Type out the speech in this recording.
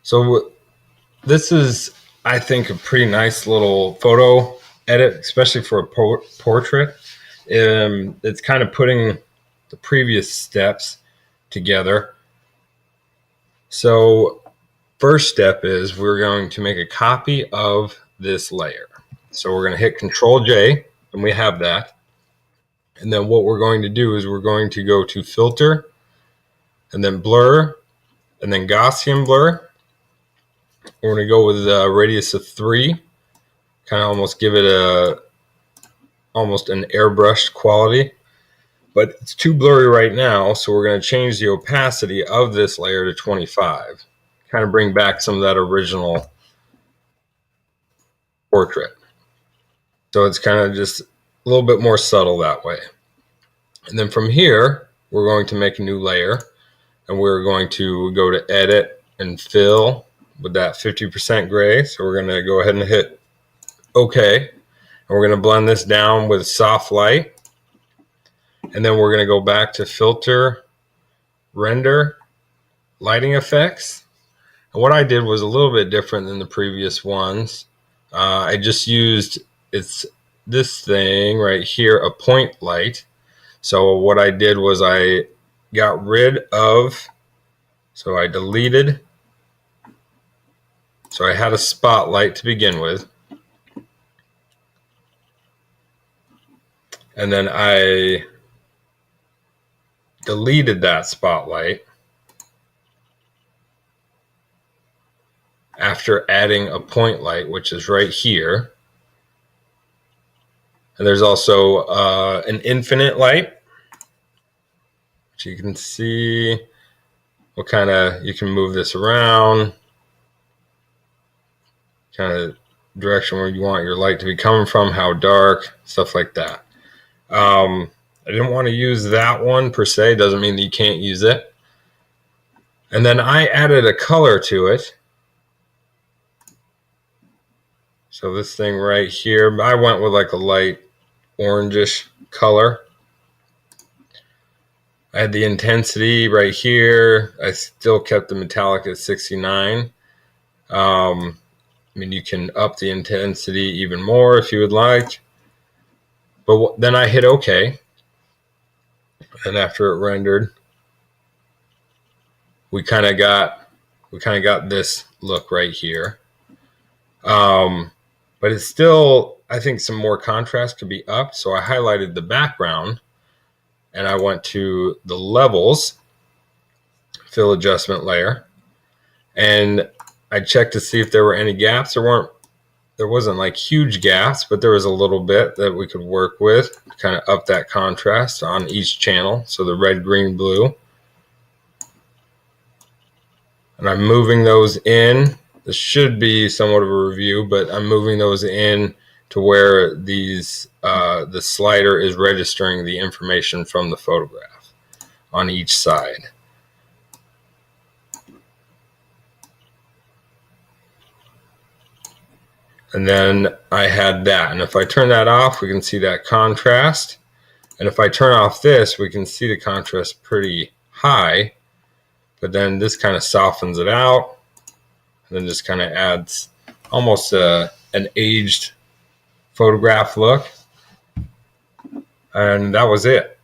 So this is, I think, a pretty nice little photo edit, especially for a portrait. It's kind of putting the previous steps together. So first step is we're going to make a copy of this layer. So we're going to hit Control J, and we have that. And then what we're going to do is we're going to go to Filter, and then Blur, and then Gaussian Blur. We're going to go with a radius of 3, kind of almost give it almost an airbrushed quality. But it's too blurry right now, so we're going to change the opacity of this layer to 25. Kind of bring back some of that original portrait. So it's kind of just a little bit more subtle that way. And then from here, we're going to make a new layer, and we're going to go to Edit and Fill with that 50% gray. So we're going to go ahead and hit OK. And we're going to blend this down with soft light. And then we're going to go back to Filter, Render, Lighting Effects. And what I did was a little bit different than the previous ones. I just used this thing right here, a point light. So what I did was I got rid of, so I deleted. So I had a spotlight to begin with. And then I deleted that spotlight after adding a point light, which is right here. And there's also an infinite light, which you can see what kind of, you can move this around, kind of direction where you want your light to be coming from, how dark, stuff like that. I didn't want to use that one per se, doesn't mean that you can't use it. And then I added a color to it. So this thing right here, I went with like a light orangish color. I had the intensity right here. I still kept the metallic at 69. I mean, you can up the intensity even more if you would like. But then I hit OK. And after it rendered, we kind of got this look right here. But it's still, I think some more contrast could be upped. So I highlighted the background and I went to the levels, fill adjustment layer, and I checked to see if there were any gaps. There wasn't like huge gaps, but there was a little bit that we could work with to kind of up that contrast on each channel. So the red, green, blue. And I'm moving those in. This should be somewhat of a review, but I'm moving those in to where these the slider is registering the information from the photograph on each side. And then I had that. And if I turn that off, we can see that contrast. And if I turn off this, we can see the contrast pretty high. But then this kind of softens it out. And then just kind of adds almost an aged photograph look. And that was it.